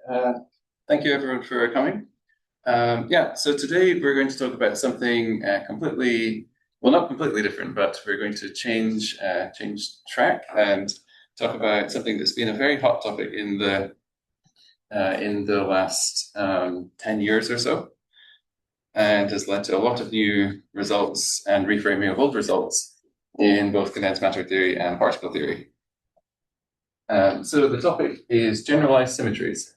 Uh, Thank you everyone for coming. So today we're going to talk about something well, not completely different, but we're going to change track and talk about something that's been a very hot topic in the last 10 years or so, and has led to a lot of new results and reframing of old results in both condensed matter theory and particle theory. So the topic is generalized symmetries.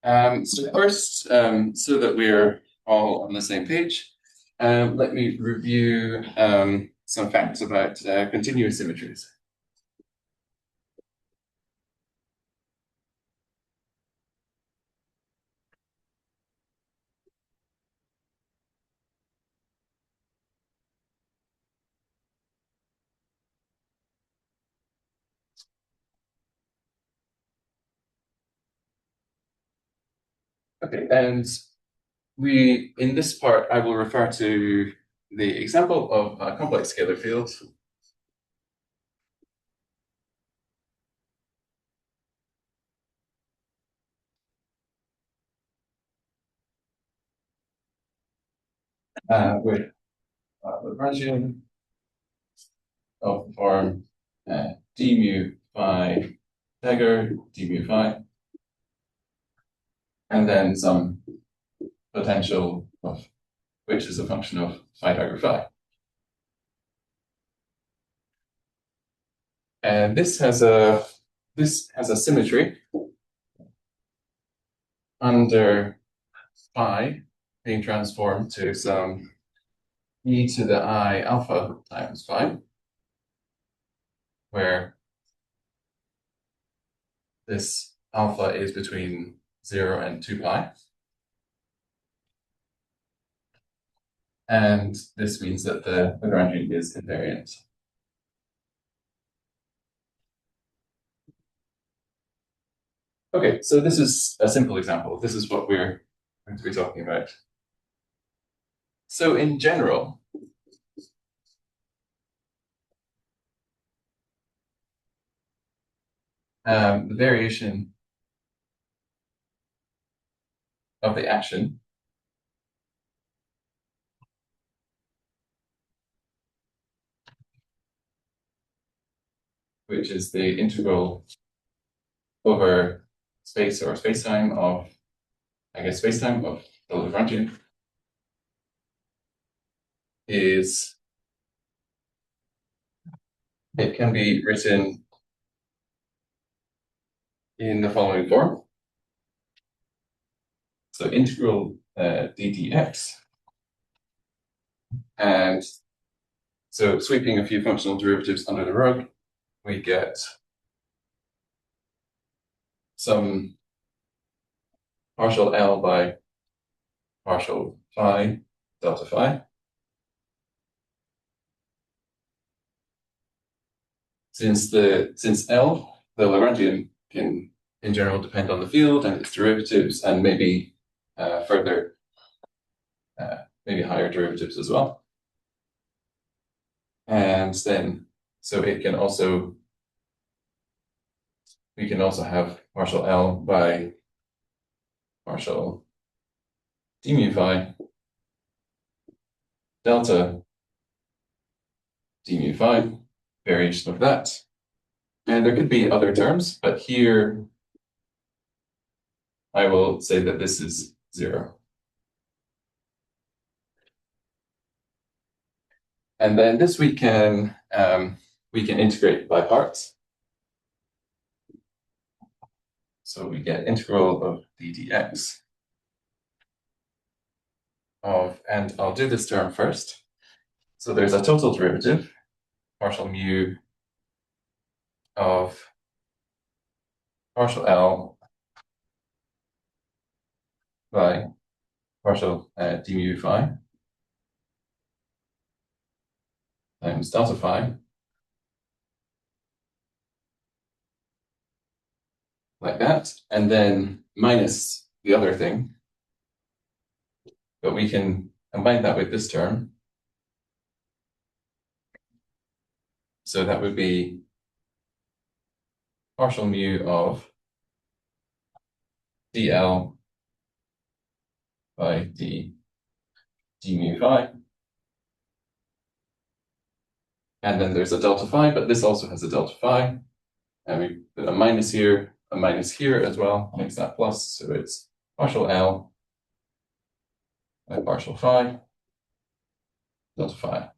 So first, so that we're all on the same page, let me review some facts about continuous symmetries. Okay, and in this part, I will refer to the example of a complex scalar field with Lagrangian of the form d mu phi dagger d mu phi, and then some potential of which is a function of phi dagger phi. And this has a symmetry under phi being transformed to some e to the I alpha times phi, where this alpha is between 0 and 2 pi. And this means that the Lagrangian is invariant. Okay, so this is a simple example. This is what we're going to be talking about. So in general, the variation of the action which is the integral over space or spacetime of, I guess, spacetime of the Lagrangian it can be written in the following form. So integral ddx, and so sweeping a few functional derivatives under the rug, we get some partial L by partial phi delta phi. Since L, the Lagrangian, can in general depend on the field and its derivatives, and maybe further, maybe higher derivatives as well. And then, so we can also have partial L by partial d mu phi delta d mu phi, variation of that. And there could be other terms, but here I will say that this is 0. And then this we can integrate by parts. So we get integral of d dx of, and I'll do this term first. So there's a total derivative, partial mu of partial L by partial d mu phi times delta phi, like that, and then minus the other thing. But we can combine that with this term. So that would be partial mu of dl by d mu phi. And then there's a delta phi, but this also has a delta phi. And we put a minus here as well, makes that plus. So it's partial L by partial phi, delta phi.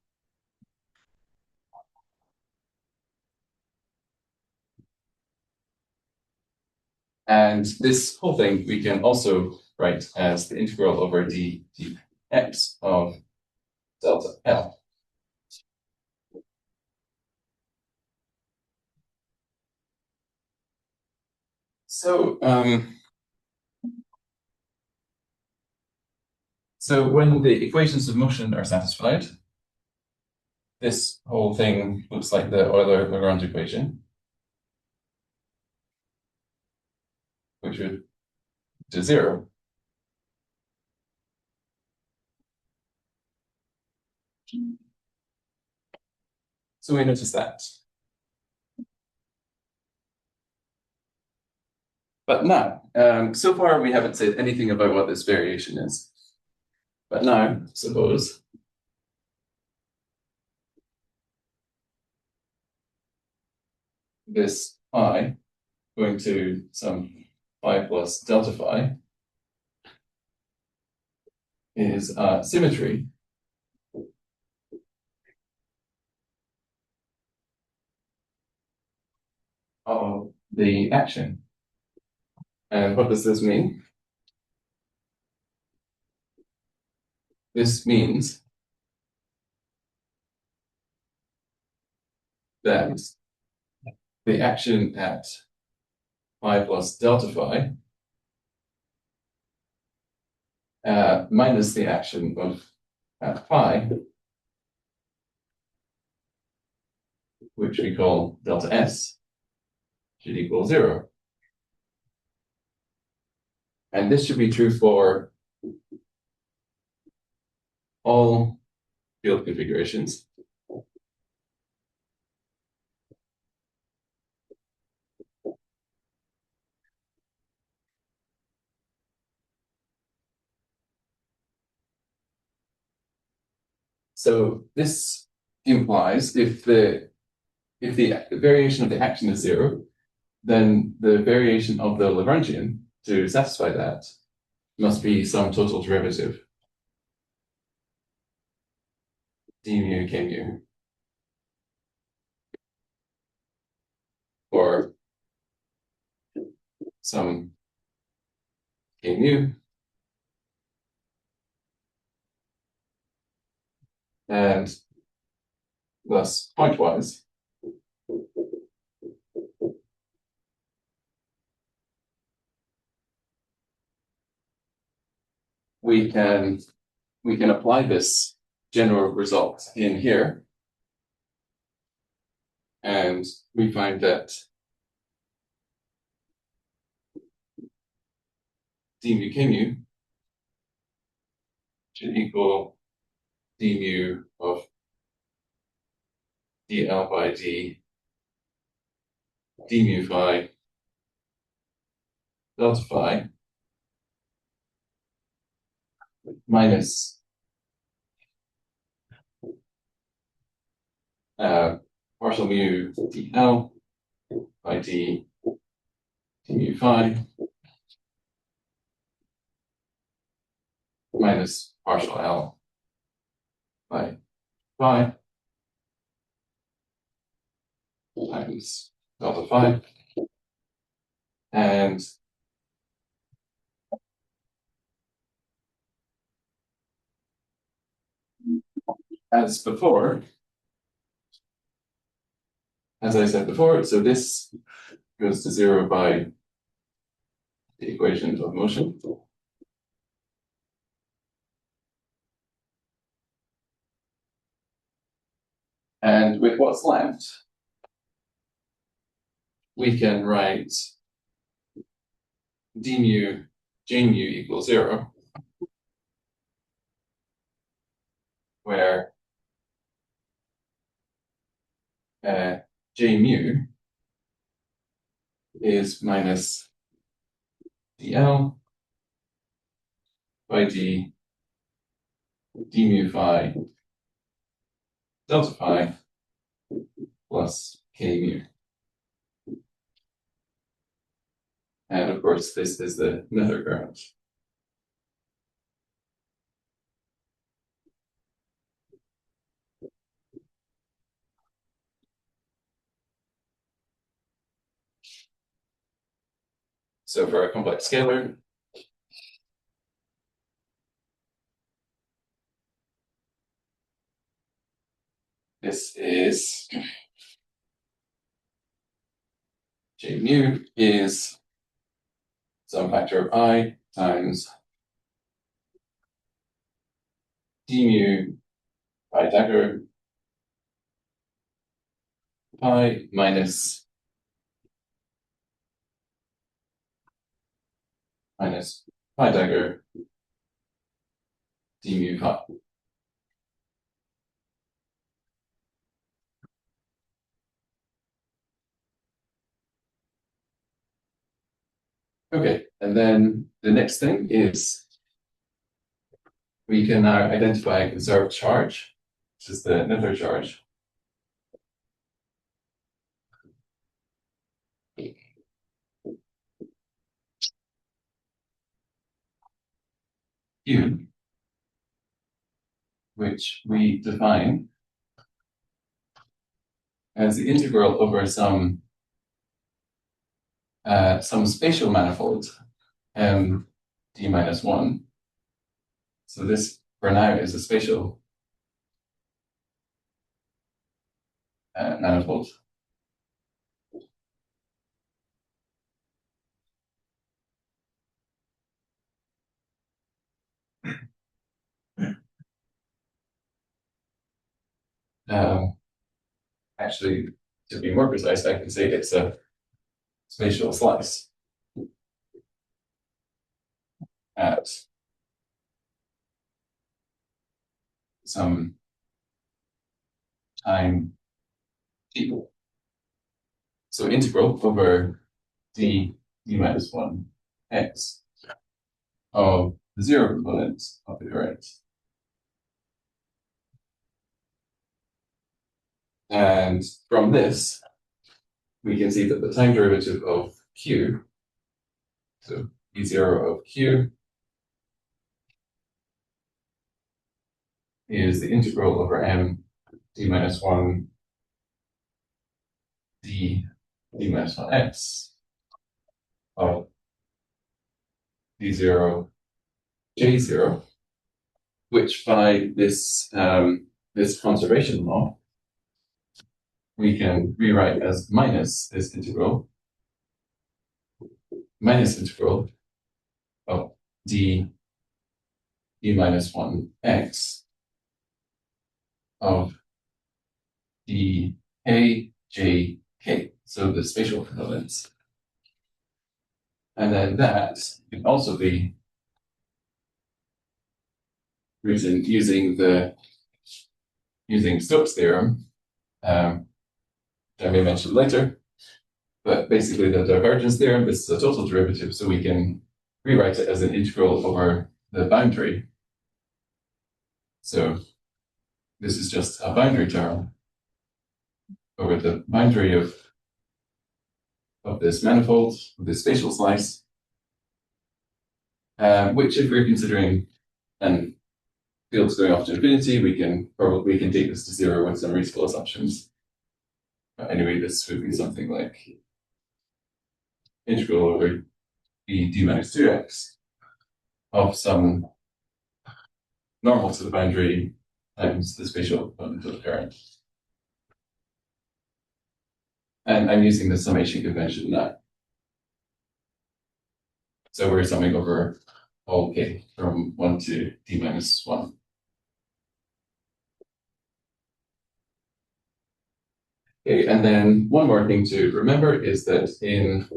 And this whole thing we can also write as the integral over dx of delta L. So, so when the equations of motion are satisfied, this whole thing looks like the Euler-Lagrange equation, which would to zero. So we notice that. But now, so far we haven't said anything about what this variation is. But now, suppose this phi going to some phi plus delta phi is symmetry of the action. And what does this mean? This means that the action at phi plus delta phi minus the action of at phi, which we call delta S, should equal zero. And this should be true for all field configurations. So this implies if the variation of the action is zero, then the variation of the Lagrangian to satisfy that must be some total derivative d mu k mu, or some k mu, and thus pointwise we can apply this general result in here, and we find that d mu k mu should equal d mu of dl by d mu phi delta phi minus partial mu dl by d mu phi minus partial L by phi times delta phi. And as before, as I said before, so this goes to zero by the equation of motion. And with what's left, we can write d mu j mu equals zero, where j mu is minus dl by d mu phi delta phi plus k mu. And of course, this is the nether current. So for a complex scalar, this is J mu is some factor of I times d mu pi dagger pi minus pi dagger d mu pi. Okay, and then the next thing is we can now identify a conserved charge, which is the nether charge. Q, which we define as the integral over some spatial manifold m d minus 1. So this for now is a spatial manifold. Actually, to be more precise, I can say it's a spatial slice at some time t. So integral over d minus 1 x of the zero component of the current. And from this, we can see that the time derivative of q, so E0 of q, is the integral over m d minus 1 d minus 1 x of d0 j0, which by this this conservation law we can rewrite as minus this integral of d minus 1 x of d k j k. So the spatial components. And then that can also be written using Stokes' theorem, which I may mention later. But basically the divergence theorem, this is a total derivative, so we can rewrite it as an integral over the boundary. So this is just a boundary term over the boundary of this manifold, of this spatial slice, which if we're considering an fields going off to infinity, we can take this to zero with some reasonable assumptions. But anyway, this would be something like integral over d minus 2x of some normal to the boundary times the spatial component of the current. And I'm using the summation convention now. So we're summing over all k from 1 to d minus 1. Okay, and then one more thing to remember is that in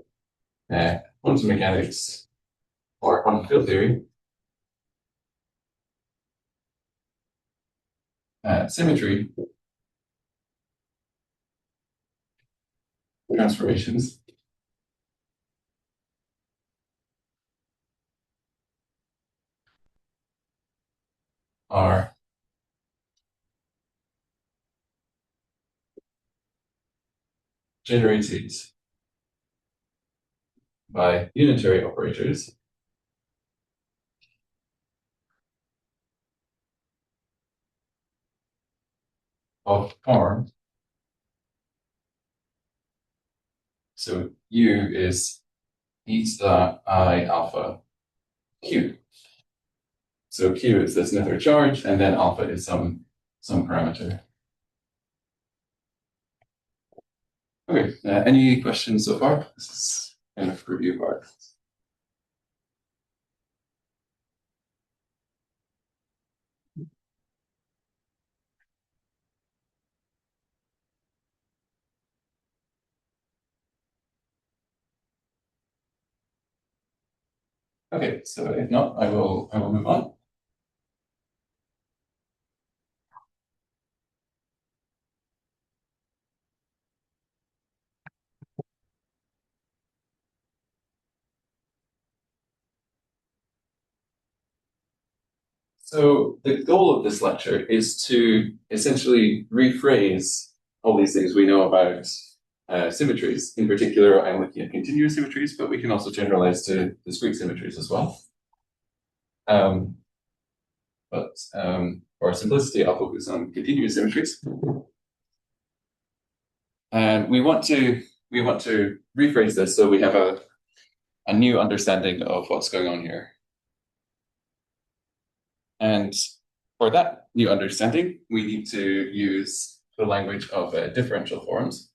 quantum mechanics or quantum field theory, symmetry transformations are generated by unitary operators of form. So U is eta I alpha Q. So Q is this nether charge, and then alpha is some parameter. Okay, any questions so far? This is kind of review part. Okay, so if not, I will move on. So the goal of this lecture is to essentially rephrase all these things we know about symmetries. In particular, I'm looking at continuous symmetries, but we can also generalize to discrete symmetries as well. But for simplicity, I'll focus on continuous symmetries. And we want to rephrase this so we have a new understanding of what's going on here. And for that new understanding, we need to use the language of differential forms.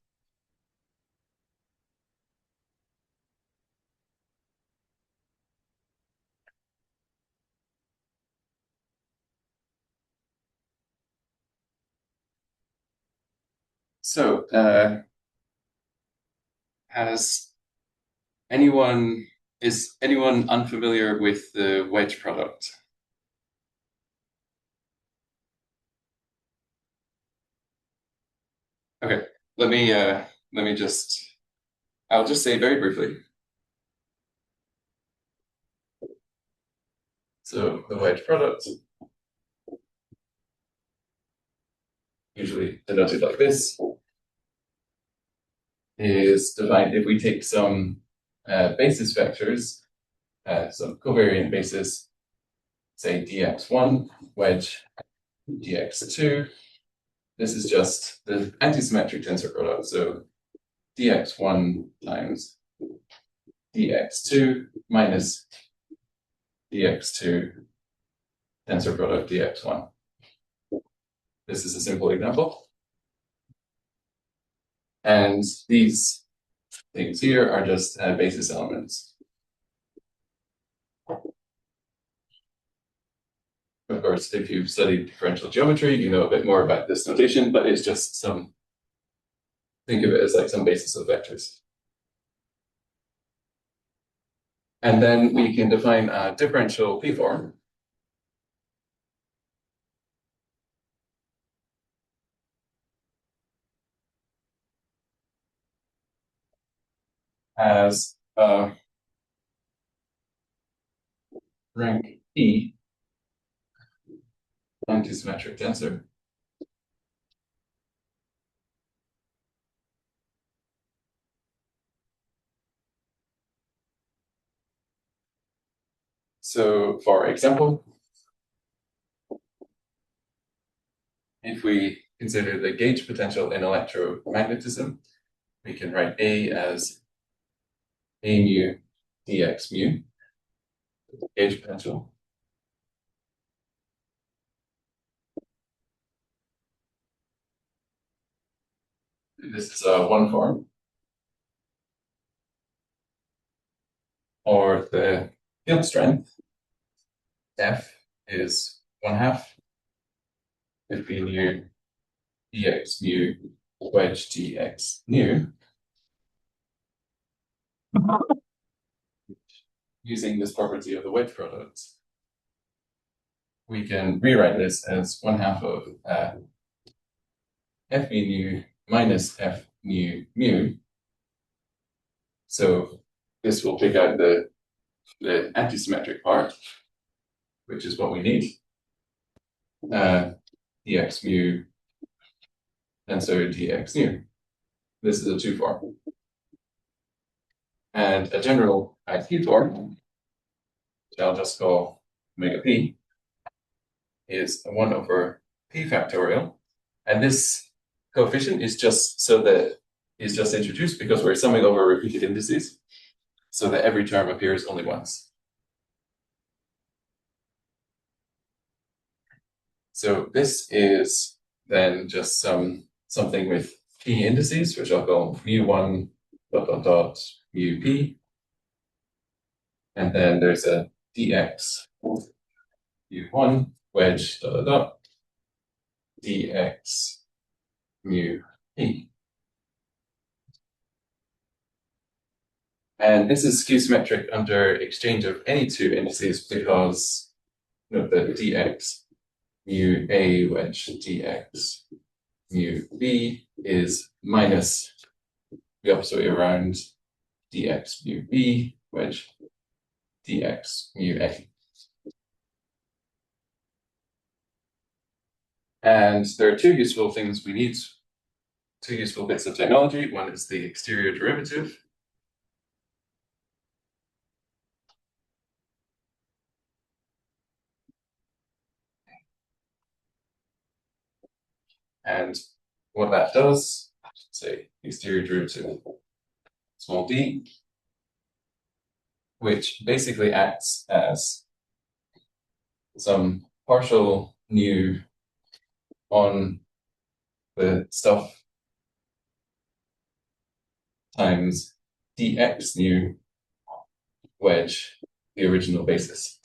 So, is anyone unfamiliar with the wedge product? Okay, I'll just say very briefly. So the wedge product, usually denoted like this, is defined if we take some basis vectors, some covariant basis, say dx1, wedge dx2. This is just the antisymmetric tensor product. So dx1 times dx2 minus dx2 tensor product dx1. This is a simple example. And these things here are just basis elements. Of course, if you've studied differential geometry, you know a bit more about this notation, but it's just think of it as like some basis of vectors. And then we can define a differential p-form as rank E antisymmetric tensor. So for example, if we consider the gauge potential in electromagnetism, we can write A as A mu dx mu, gauge potential. This is one form. Or the field strength, F is 1/2 if we nu dx mu wedge dx nu. Using this property of the wedge product, we can rewrite this as 1/2 of f mu nu minus f mu mu. So this will pick out the antisymmetric part, which is what we need. dx mu tensor dx nu. This is a 2 form. And a general IQ form, which I'll just call omega p, is 1 over p factorial. And this coefficient is just introduced because we're summing over repeated indices, so that every term appears only once. So this is then just something with p indices, which I'll call mu1 dot dot dot mu p. And then there's a dx mu1 wedge dot dot dot dx mu p. And this is skew symmetric under exchange of any two indices because note that dx mu a wedge dx mu b is minus the opposite way around dx mu b wedge dx mu a. And there are two useful things we need, two useful bits of technology. One is the exterior derivative. And what that does, say exterior derivative small d, which basically acts as some partial nu on the stuff times dx nu wedge the original basis.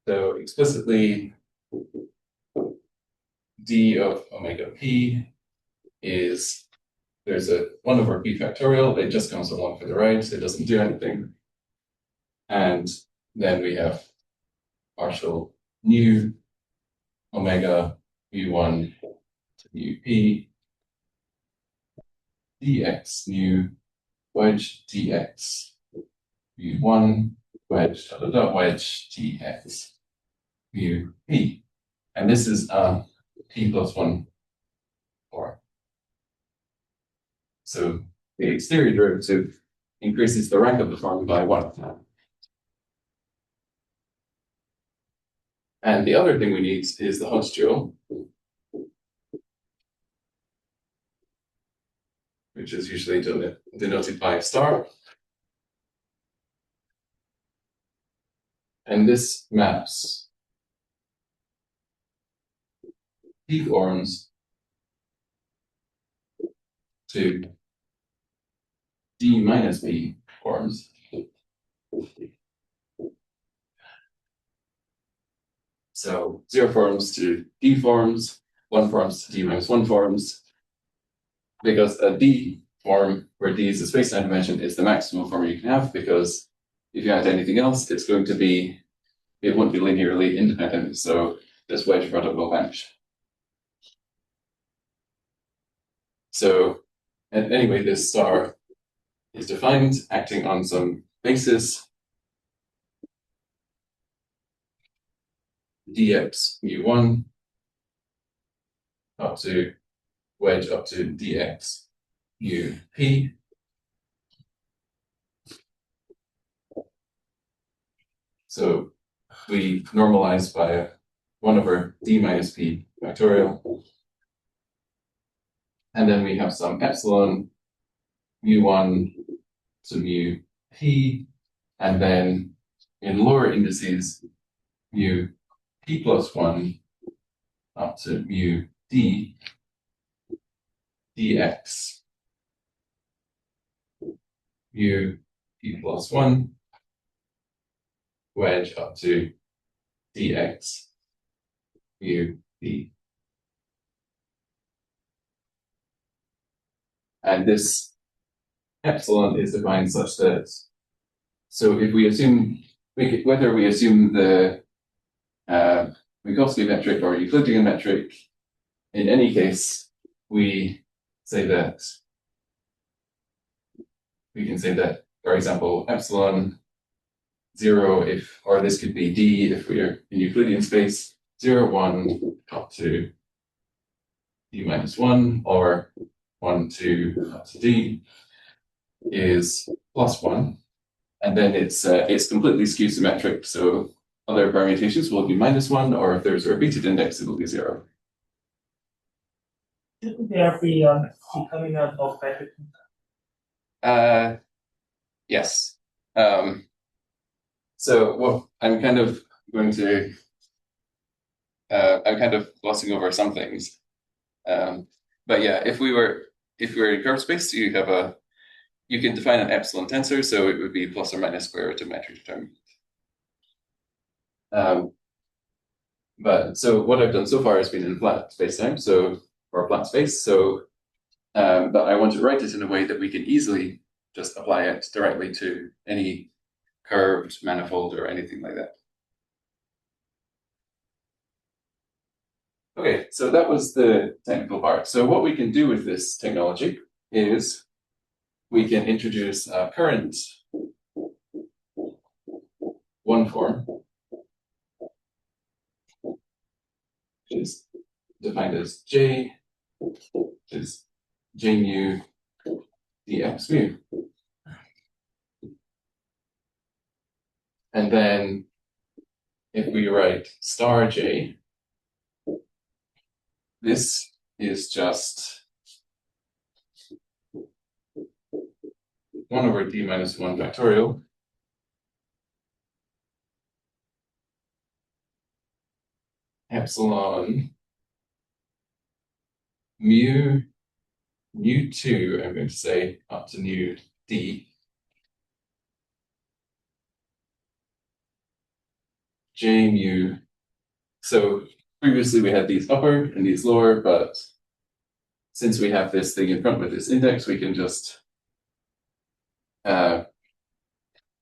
So explicitly, d of omega p is, there's a 1 over p factorial, it just comes with 1 for the right, so it doesn't do anything. And then we have partial nu omega mu1 to mu p dx nu wedge dx mu1 wedge dot dot dot wedge dx mu p. And this is p plus 1 form. So the exterior derivative increases the rank of the form by 1. And the other thing we need is the Hodge dual, which is usually denoted by a star. And this maps p forms to d minus p forms. So 0 forms to d forms, 1 forms to d minus 1 forms, because a d form where d is the space-time dimension is the maximal form you can have, because if you add anything else, it won't be linearly independent, so this wedge product will vanish. So anyway, this star is defined acting on some basis dx mu1 up to wedge up to dx mu p. So we normalize by 1 over d minus p factorial. And then we have some epsilon mu1 to mu p, and then in lower indices mu p plus 1 up to mu d dx mu p plus 1 wedge up to dx mu D. And this epsilon is defined such that, so if we assume, whether we assume the Minkowski metric or Euclidean metric, in any case, we can say that, for example, epsilon 0 if, or this could be D if we are in Euclidean space, 0, 1 up to D minus 1, or 1, 2 up to D is plus 1. And then it's completely skew symmetric, so other permutations will be minus 1, or if there's a repeated index, it will be 0. Shouldn't there be becoming a top metric? Yes. So what I'm kind of going to, I'm kind of glossing over some things. But yeah, if we were in curve space, you can define an epsilon tensor, so it would be plus or minus square root of metric determinant. But so what I've done so far has been in flat spacetime, or flat space. So, but I want to write it in a way that we can easily just apply it directly to any curved manifold or anything like that. Okay, so that was the technical part. So what we can do with this technology is we can introduce a current one form, which is defined as J, which is J mu dx mu. And then if we write star J, this is just 1 over D minus 1 factorial epsilon mu 2, I'm going to say, up to mu D, J mu. So previously we had these upper and these lower, but since we have this thing in front with this index, we can just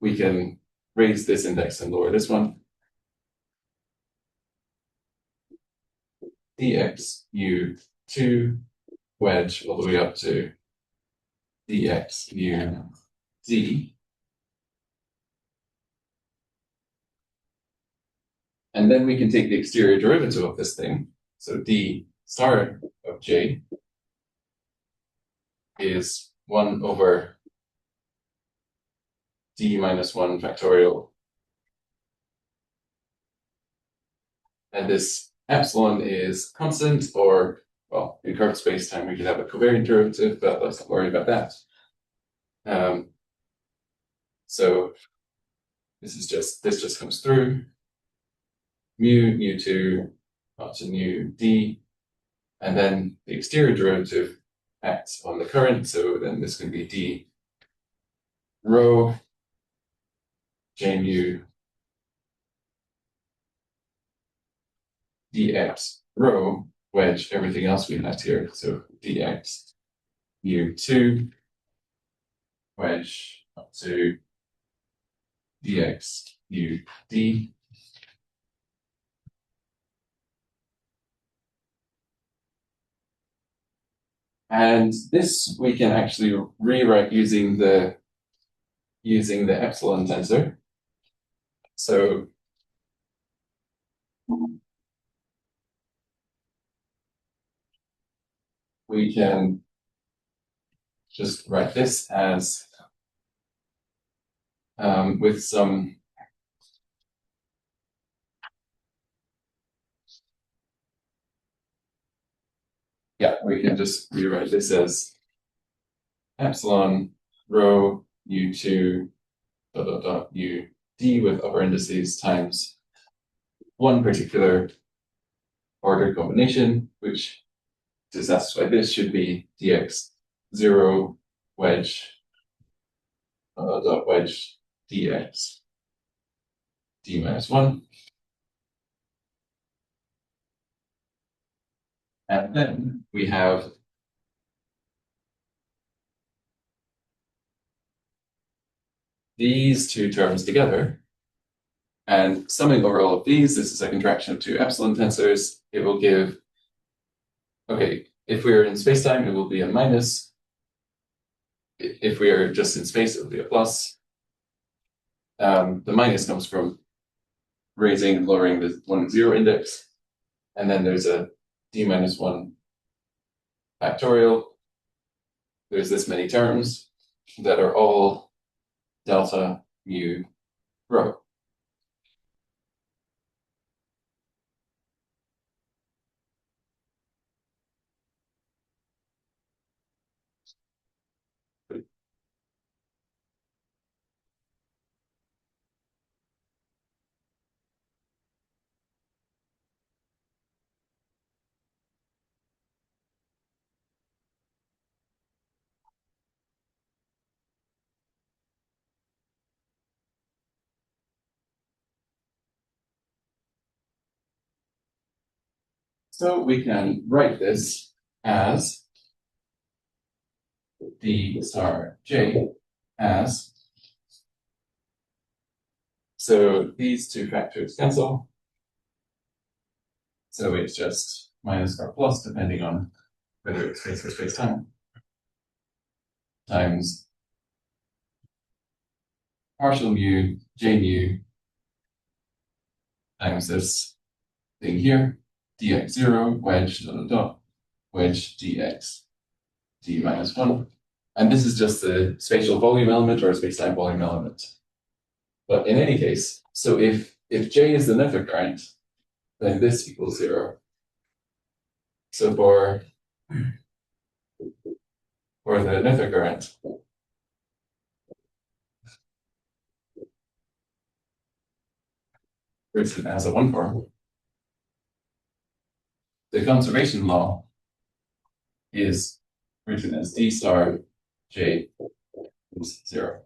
we can raise this index and lower this one. Dx mu 2 wedge all the way up to dx mu d. And then we can take the exterior derivative of this thing. So d star of j is 1 over d minus 1 factorial. And this epsilon is constant, or, well, in curved spacetime we could have a covariant derivative, but let's not worry about that. So this just comes through. Mu 2 up to mu d, and then the exterior derivative acts on the current, so then this can be d rho j mu dx rho wedge everything else we had here, so dx mu 2 wedge up to dx mu d. And this we can actually rewrite using the epsilon tensor. So we can just write this as with some we can just rewrite this as epsilon rho u2 dot dot dot u d with upper indices times one particular ordered combination, which to satisfy this should be dx 0 wedge dot wedge dx d minus 1. And then we have these two terms together. And summing over all of these, this is a contraction of two epsilon tensors. It will give, okay, if we're in spacetime, it will be a minus. If we are just in space, it will be a plus. The minus comes from raising and lowering the 1 and 0 index. And then there's a d minus 1 factorial. There's this many terms that are all delta mu rho. So we can write this as d star j as, so these two factors cancel. So it's just minus or plus, depending on whether it's space or space-time, times partial mu j mu times this thing here, dx0, wedge, dot, dot, dot, wedge dx, d minus 1. And this is just the spatial volume element or space-time volume element. But in any case, so if j is the nether current, then this equals 0. So for the nether current, written as a 1 form, the conservation law is written as d star j is 0.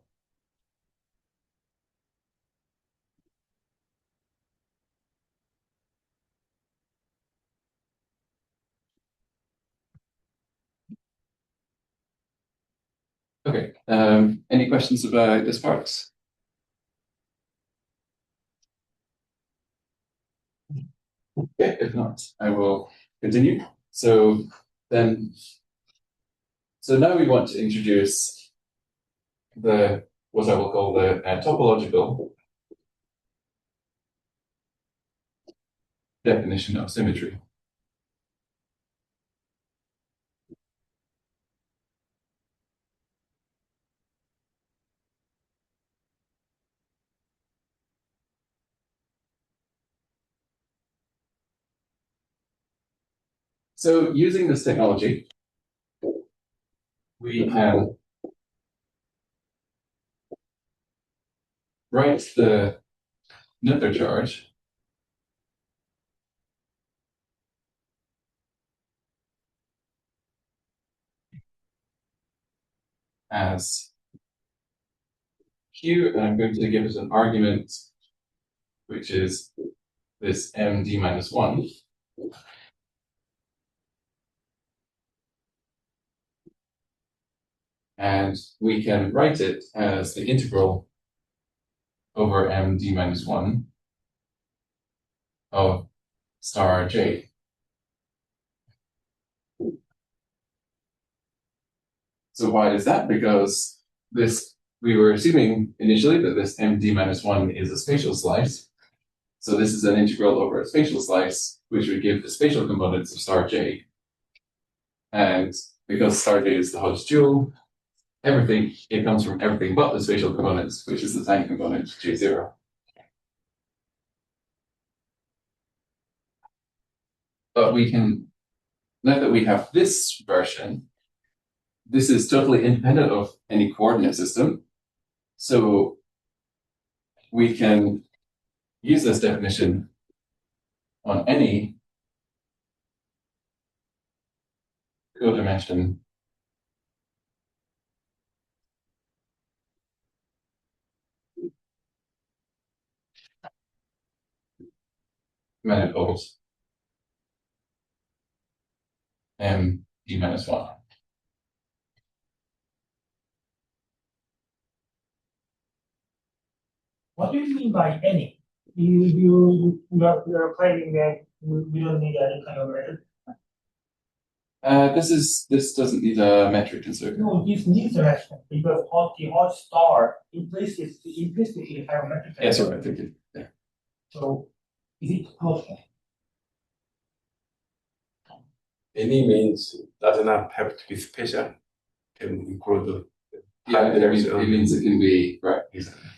Okay, any questions about this part? Okay, if not, I will continue. So now we want to introduce what I will call the topological definition of symmetry. So using this technology, we can write the nether charge as q, and I'm going to give it an argument, which is this md minus 1. And we can write it as the integral over md minus 1 of star j. So why is that? Because we were assuming initially that this md minus 1 is a spatial slice. So this is an integral over a spatial slice, which would give the spatial components of star j. And because star j is the Hodge dual, it comes from everything but the spatial components, which is the time component j0. But now that we have this version, this is totally independent of any coordinate system. So we can use this definition on any codimension manifold. M d minus 1. What do you mean by any? You're claiming that we don't need any kind of method? This doesn't need a metric insert. No, this needs a method because the hot star implicitly have a metric. Yes, right, thank you. Yeah. So is it possible? Any means does not have to be special. Can include Yeah, it means it can be right. Exactly.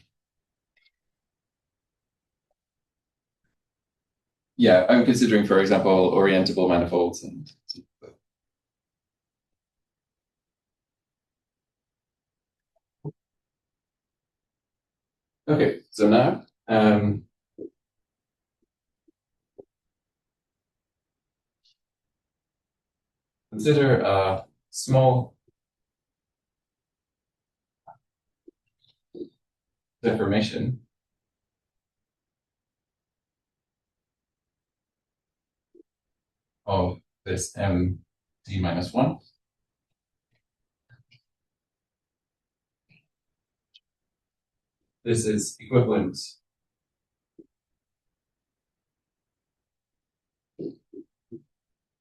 Yeah, I'm considering, for example, orientable manifolds and. Okay, so now consider a small deformation of this M d minus 1. This is equivalent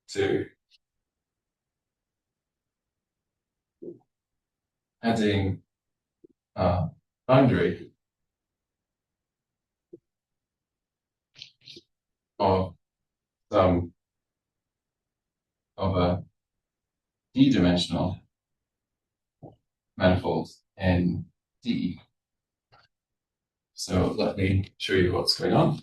to adding a boundary of some of a d-dimensional manifold in D. So let me show you what's going on.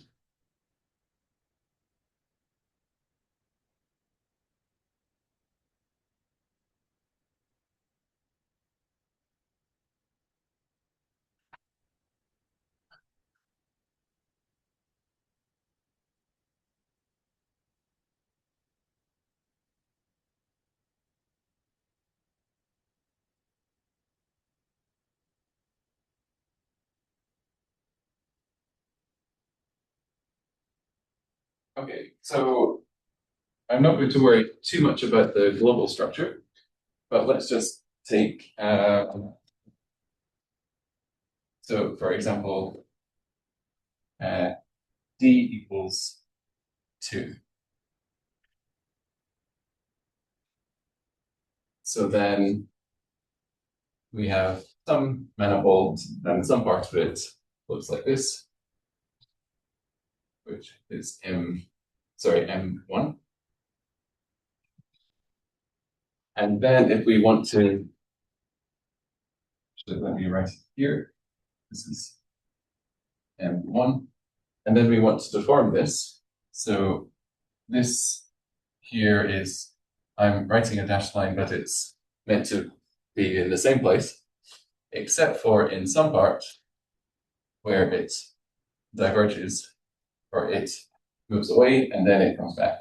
Okay, so I'm not going to worry too much about the global structure, but let's just take, so for example, D equals 2. So then we have some manifold and some part of it looks like this, which is M1. And then if we want to, let me write it here. This is M1. And then we want to deform this. So this here is, I'm writing a dashed line, but it's meant to be in the same place, except for in some part where it diverges or it moves away and then it comes back.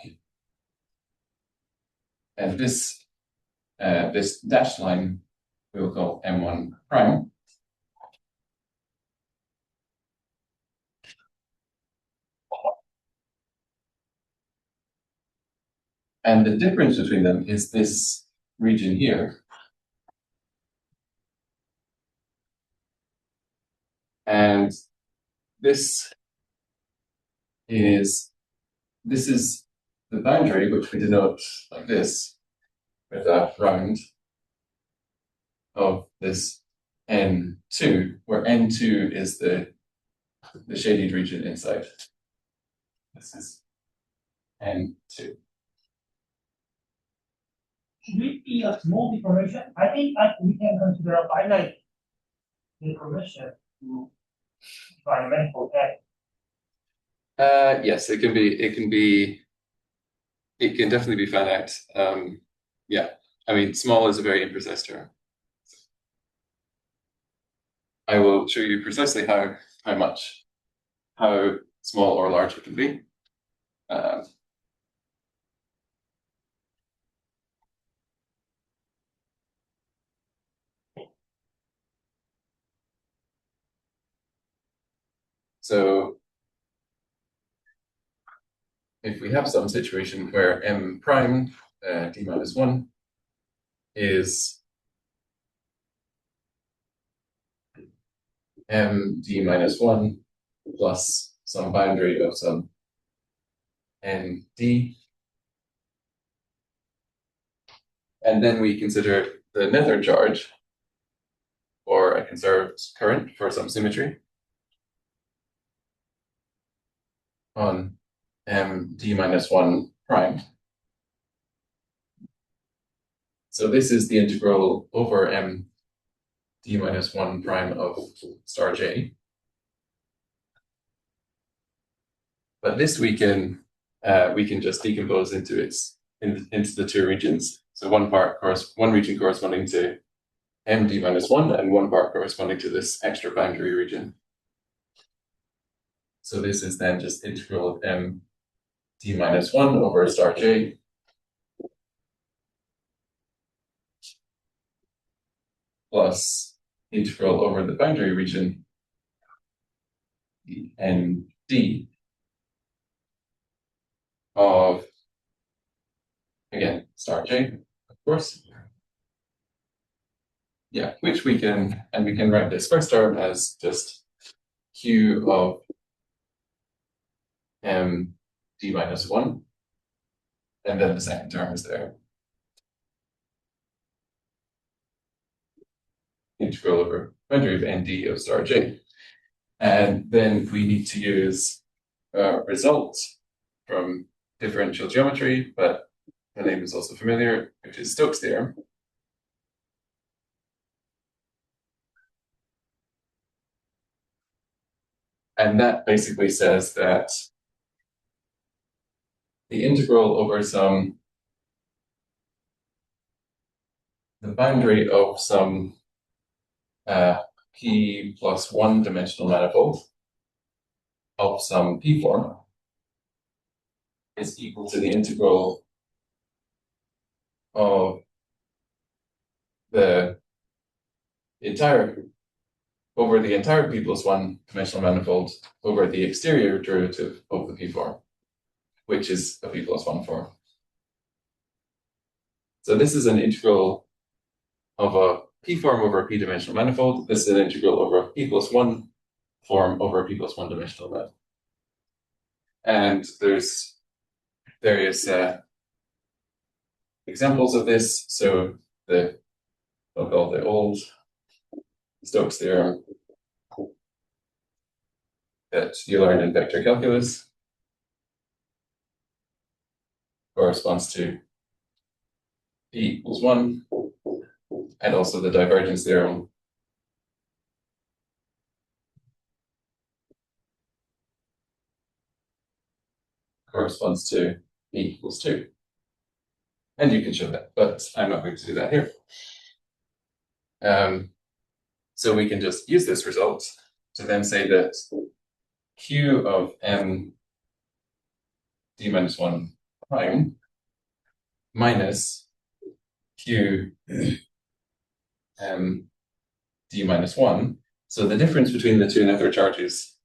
And this dashed line we'll call M1 prime. And the difference between them is this region here. And this is the boundary, which we denote like this, with a round of this N2, where N2 is the shaded region inside. This is N2. Should it be a small deformation? I think we can consider a finite deformation to find a manifold head. Yes, it can definitely be finite. Yeah, I mean, small is a very imprecise term. I will show you precisely how small or large it can be. So if we have some situation where M prime d minus 1 is md minus 1 plus some boundary of some nd. And then we consider the nether charge, or a conserved current for some symmetry, on md minus 1 prime. So this is the integral over md minus 1 prime of star j. But this we can just decompose into the two regions. So one region corresponding to md minus 1 and one part corresponding to this extra boundary region. So this is then just integral of md minus 1 over star j plus integral over the boundary region nd of, again, star j, of course. Yeah, which we can write this first term as just q of md minus 1, and then the second term is there. Integral over boundary of nd of star j. And then we need to use a result from differential geometry, but the name is also familiar, which is Stokes' theorem. And that basically says that the integral over the boundary of some p plus 1 dimensional manifold of some p form is equal to the integral of the entire p plus 1 dimensional manifold over the exterior derivative of the p form, which is a p plus 1 form. So this is an integral of a p form over a p dimensional manifold. This is an integral over a p plus 1 form over a p plus 1 dimensional manifold. And there's various examples of this. So I'll call the old Stokes' theorem that you learned in vector calculus corresponds to p equals 1, and also the divergence theorem corresponds to p equals 2. And you can show that, but I'm not going to do that here. So we can just use this result to then say that q of m d minus 1 prime minus q m d minus 1. So the difference between the two nether charges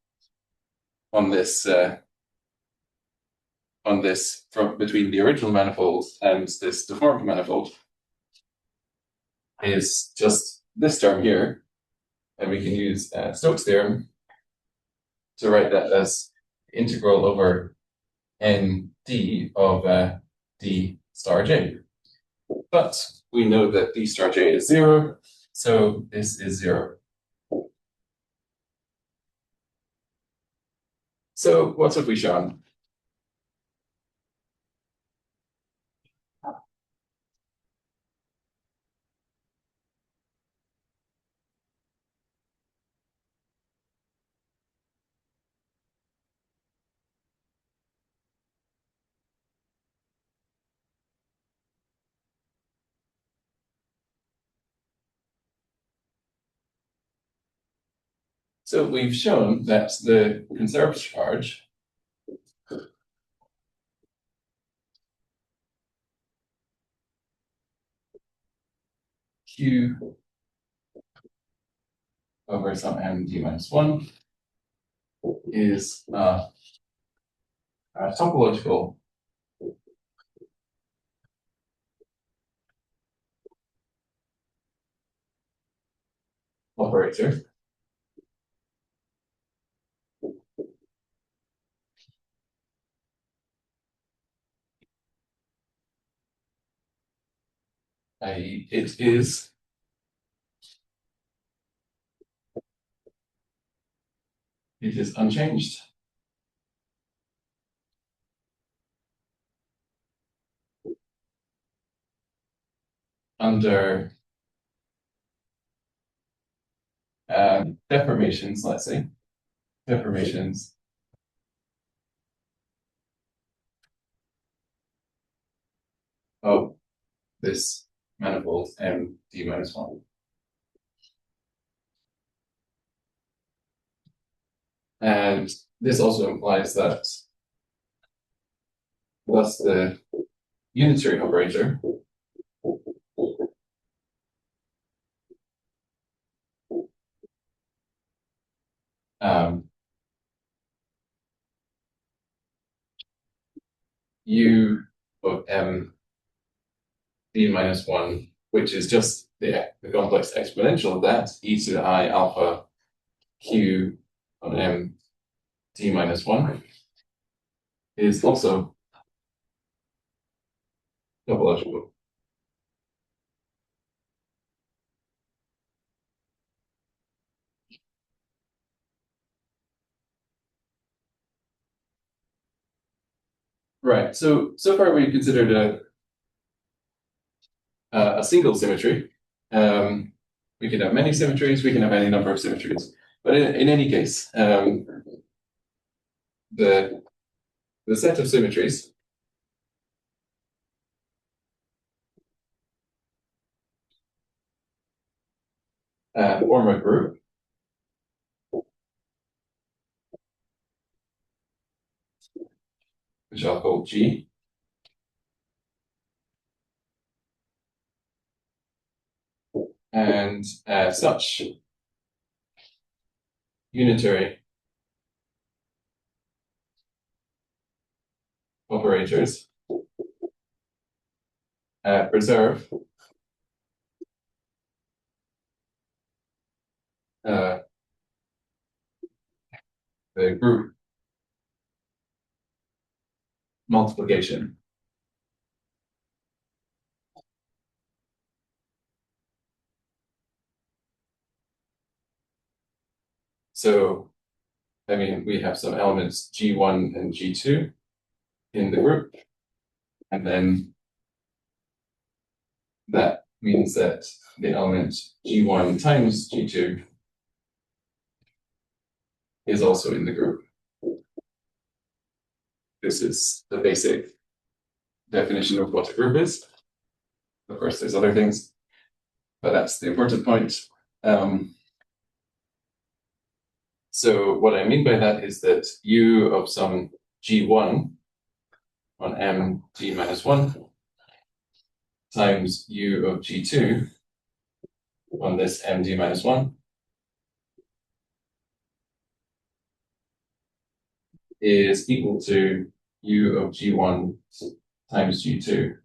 on this from between the original manifold and this deformed manifold is just this term here, and we can use Stokes' theorem to write that as integral over nd of d star j. But we know that d star j is 0, so this is 0. So what have we shown? So we've shown that the conserved charge q over some md minus 1 is a topological operator i.e. it is unchanged. Under deformations, let's say, deformations of this manifold MD minus 1. And this also implies that thus the unitary operator U of M D minus 1, which is just the complex exponential of that, e to the I alpha Q on M D minus 1, is also topological. Right. So far we've considered a single symmetry. We can have many symmetries. We can have any number of symmetries. But in any case, the set of symmetries form a group which I'll call G. And such unitary operators preserve the group multiplication. So, I mean, we have some elements G1 and G2 in the group, and then that means that the element G1 times G2 is also in the group. This is the basic definition of what a group is. Of course, there's other things, but that's the important point. So what I mean by that is that U of some G1 on M D minus 1 times U of G2 on this M D minus 1 is equal to U of G1 times G2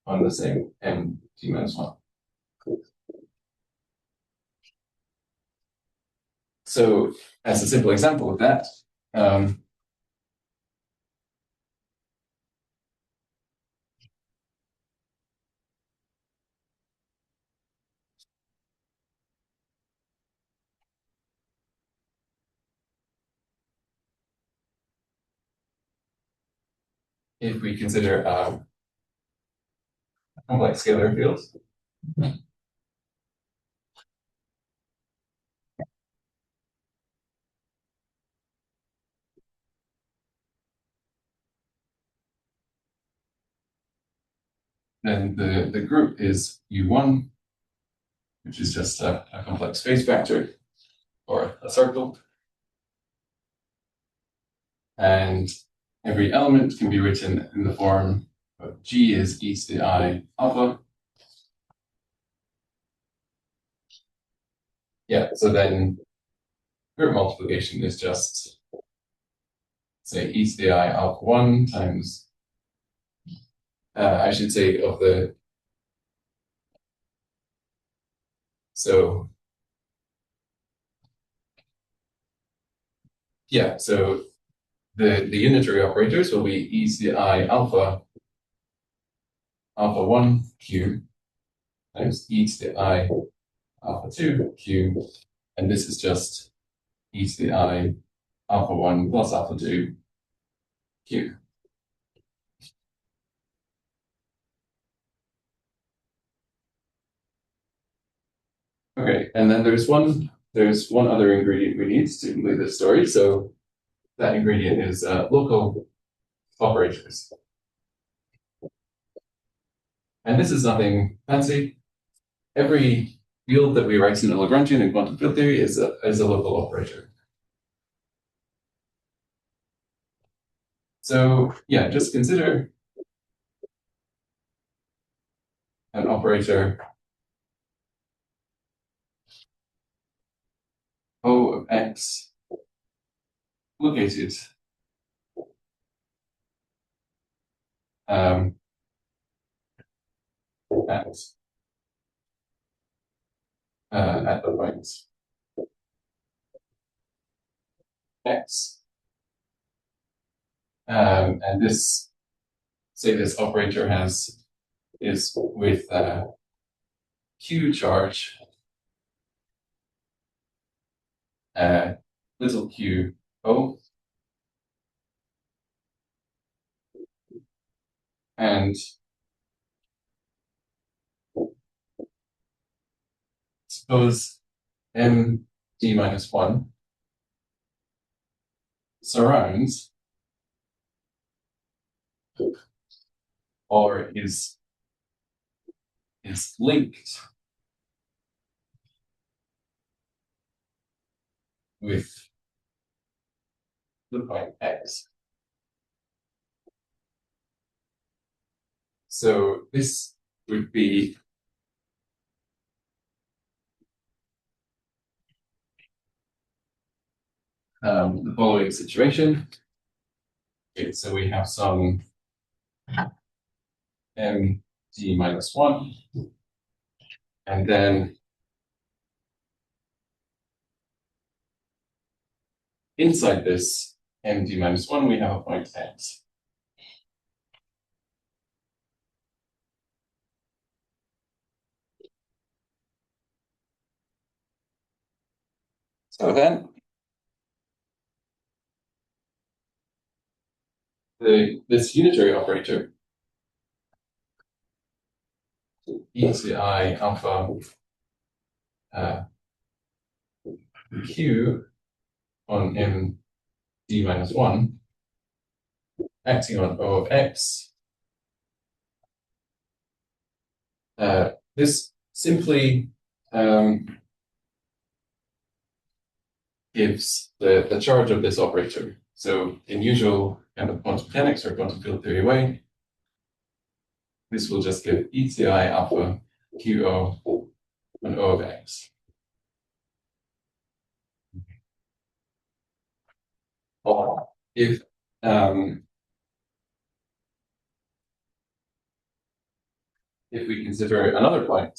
on the same M D minus 1. So as a simple example of that, if we consider a complex scalar field, then the group is U1, which is just a complex space vector or a circle. And every element can be written in the form of G is e to the I alpha. Yeah, so then group multiplication is just, say, e to the I alpha 1 times, I should say, of the, so Yeah, so the unitary operators will be e to the I alpha 1 q times e to the I alpha 2 q, and this is just e to the I alpha 1 plus alpha 2 q. Okay, and then there's one other ingredient we need to complete this story. So that ingredient is local operators. And this is nothing fancy. Every field that we write in a Lagrangian in quantum field theory is a local operator. So yeah, just consider an operator O of x located at the point x. And this, say this operator is with q charge, little q O, and suppose m d minus 1 surrounds or is linked with the point x. So this would be the following situation. Okay, so we have some m d minus 1, and then inside this m d minus 1, we have a point x. So then this unitary operator e to the I alpha q on m d minus 1 acting on O of x. This simply gives the charge of this operator. So in usual kind of quantum mechanics or quantum field theory way, this will just give e to the I alpha QO on O of x. Or if we consider another point,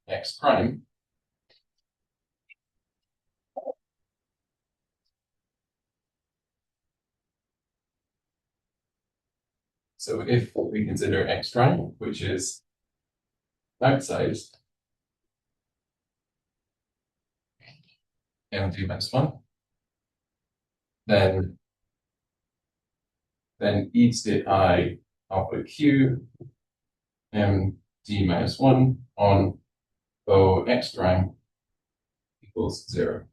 x prime, so if we consider x prime, which is outside m3 minus 1, then e to the I alpha q m d minus 1 on O x prime equals 0.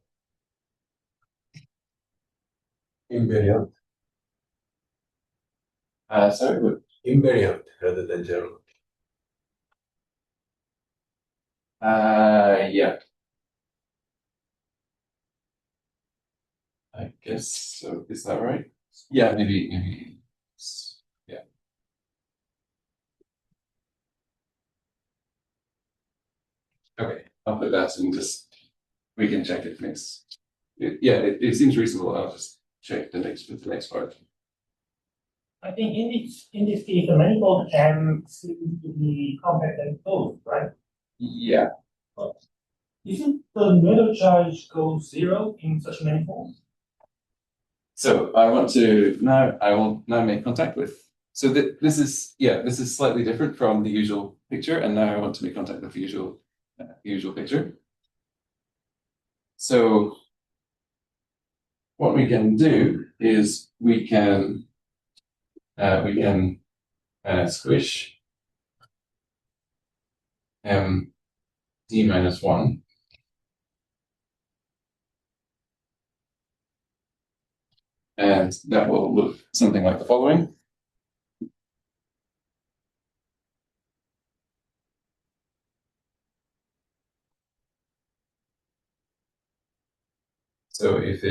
Invariant. Sorry, what? Invariant rather than zero. Yeah. I guess so. Is that right? Yeah, maybe. Yeah. Okay, I'll put that and just we can check it next. It seems reasonable. I'll just check the next part. I think in this case, the manifold M seems to be compact and closed, right? Yeah. Isn't the middle charge goes 0 in such manifold? So I will now make contact with. So this is slightly different from the usual picture, and now I want to make contact with the usual picture. So what we can do is we can squish d minus 1. And that will look something like the following. So if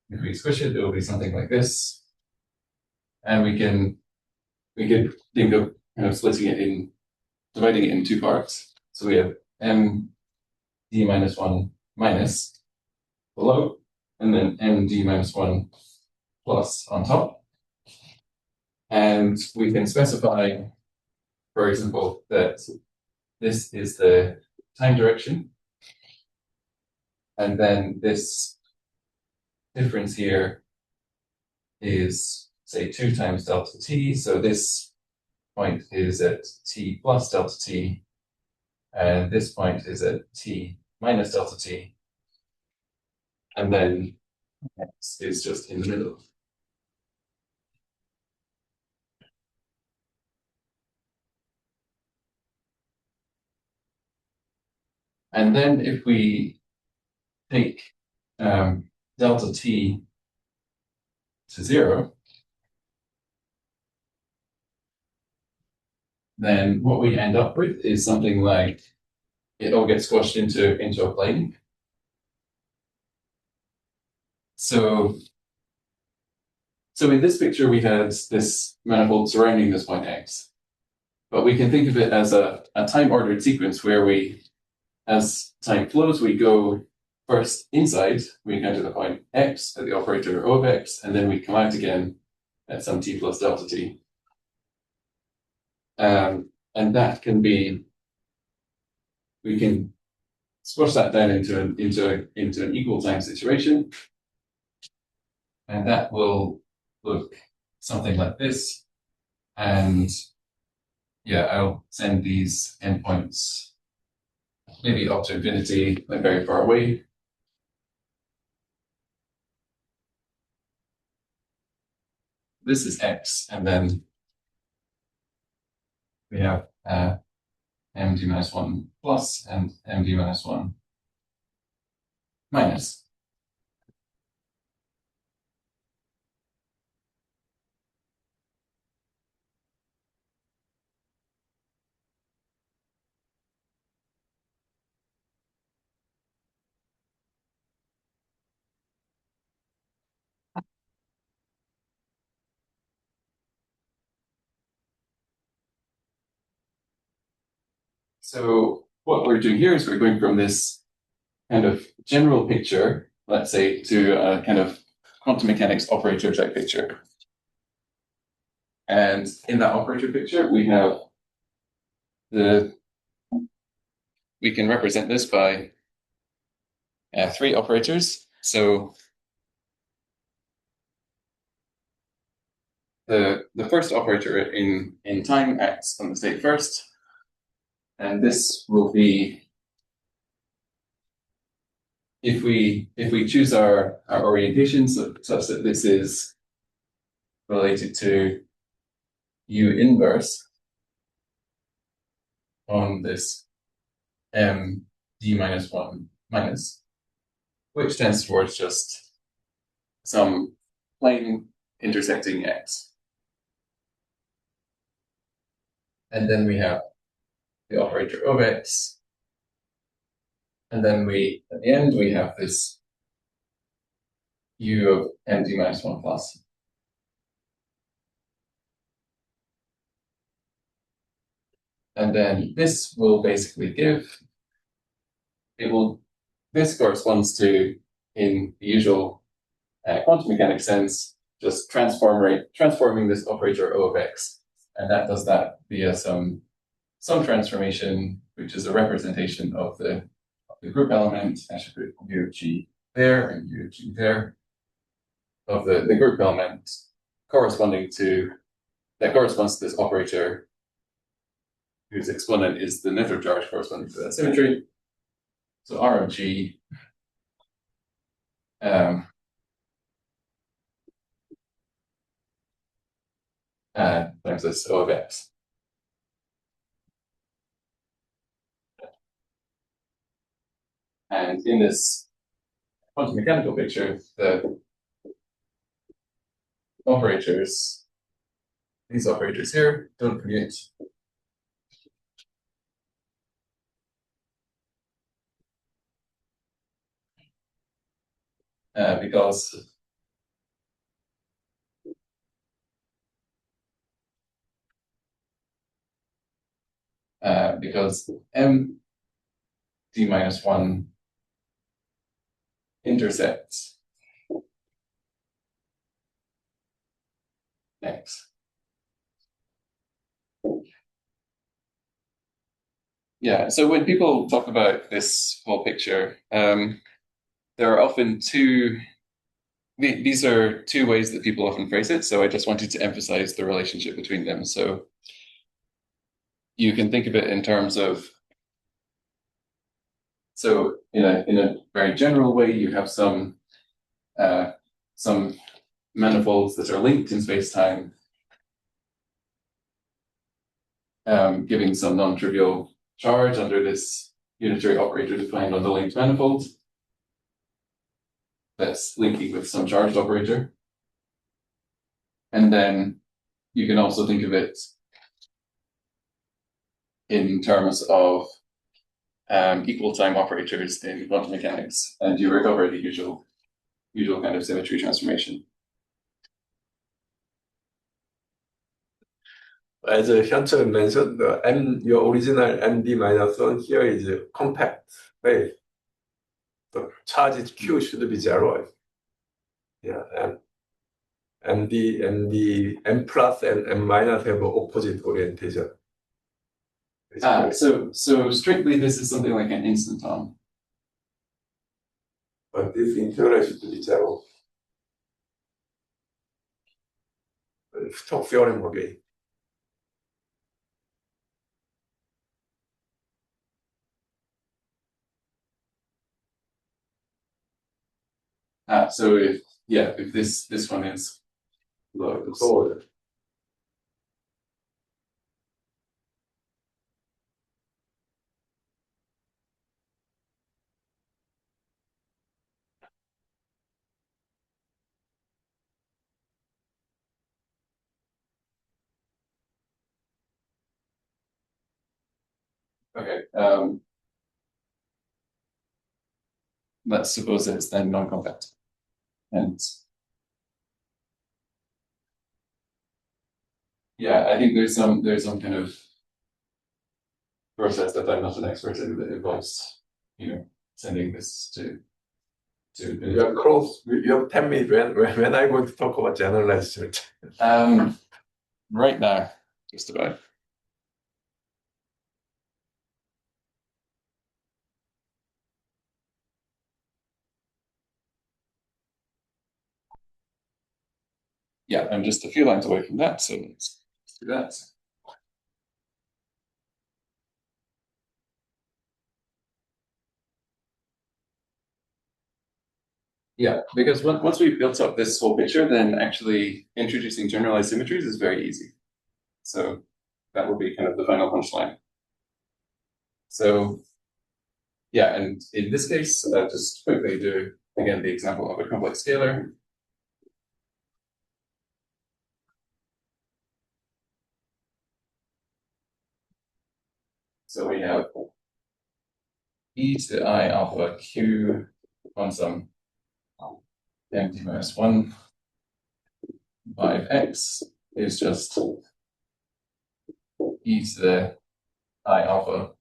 we squish it, it will be something like this. And we could think of kind of dividing it in two parts. So we have m d minus 1 minus below, and then m d minus 1 plus on top. And we can specify, for example, that this is the time direction. And then this difference here is, say, 2 times delta t. So this point is at t plus delta t, and this point is at t minus delta t. And then x is just in the middle. And then if we take delta t to 0, then what we end up with is something like it all gets squashed into a plane. So in this picture, we had this manifold surrounding this point x. But we can think of it as a time-ordered sequence where as time flows, we go first inside, we encounter the point x at the operator O of x, and then we come out again at some t plus delta t. And that can be, we can squash that down into an equal time situation. And that will look something like this. And yeah, I'll send these endpoints maybe up to infinity, like very far away. This is x, and then we have md minus 1 plus and md minus 1 minus. So what we're doing here is we're going from this kind of general picture, let's say, to a kind of quantum mechanics operator type picture. And in that operator picture, we can represent this by 3 operators. So the first operator in time acts on the state first, and this will be, if we choose our orientation such that this is related to U inverse on this m d minus 1 minus, which tends towards just some plane intersecting x. And then we have the operator of x. And then at the end, we have this u of md minus 1 plus. And then this will basically this corresponds to, in the usual quantum mechanics sense, just transforming this operator O of x. And that does that via some transformation, which is a representation of the group element. I should put u of g there and u of g there. of the group element corresponds to this operator whose exponent is the network charge corresponding to that symmetry. So R of G times this O of X. And in this quantum mechanical picture, the operators, these operators here, don't commute. Because M d minus 1 intersects X. Yeah, so when people talk about this whole picture, there are often these are two ways that people often phrase it. So I just wanted to emphasize the relationship between them. So you can think of it in terms of, so in a very general way, you have some manifolds that are linked in space-time, giving some non-trivial charge under this unitary operator defined on the linked manifold that's linking with some charged operator. And then you can also think of it in terms of equal time operators in quantum mechanics, and you recover the usual kind of symmetry transformation. As Hyun-Chul mentioned, your original MD minus 1 here is compact, right? The charge Q should be zero. Yeah, and the M plus and M minus have opposite orientation. So strictly, this is something like an instanton. But this integral should be zero. Stokes theorem again. So if this one is low. So Okay. Let's suppose it's then non-compact. And yeah, I think there's some kind of process that I'm not an expert in that involves, sending this to you are close. You have 10 minutes when I'm going to talk about generalized symmetry. Right now, just about. Yeah, I'm just a few lines away from that, so let's do that. Yeah, because once we've built up this whole picture, then actually introducing generalized symmetries is very easy. So that will be kind of the final punchline. So yeah, and in this case, just quickly do, again, the example of a complex scalar. So we have e to the I alpha q on some empty minus 1 5x is just e to the I alpha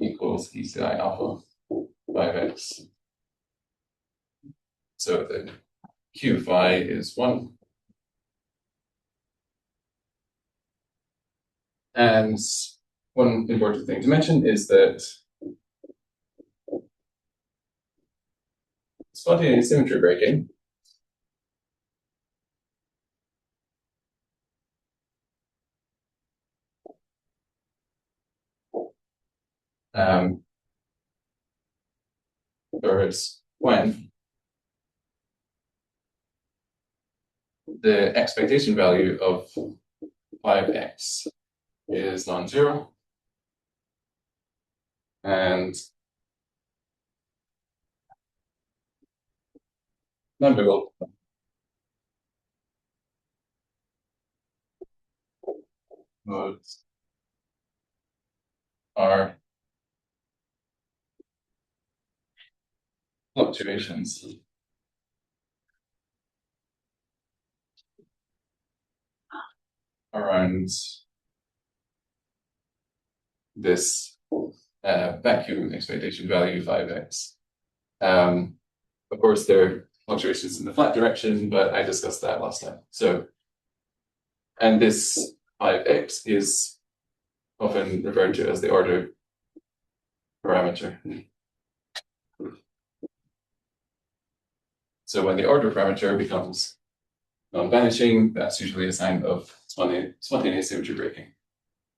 equals e to the I alpha 5x. So the q phi is 1. And one important thing to mention is that, spontaneous symmetry breaking, occurs when the expectation value of 5x is non-zero and non-dual modes are fluctuations around this vacuum expectation value 5x. Of course, there are fluctuations in the flat direction, but I discussed that last time. So, and this 5x is often referred to as the order parameter. So when the order parameter becomes non-vanishing, that's usually a sign of spontaneous symmetry breaking.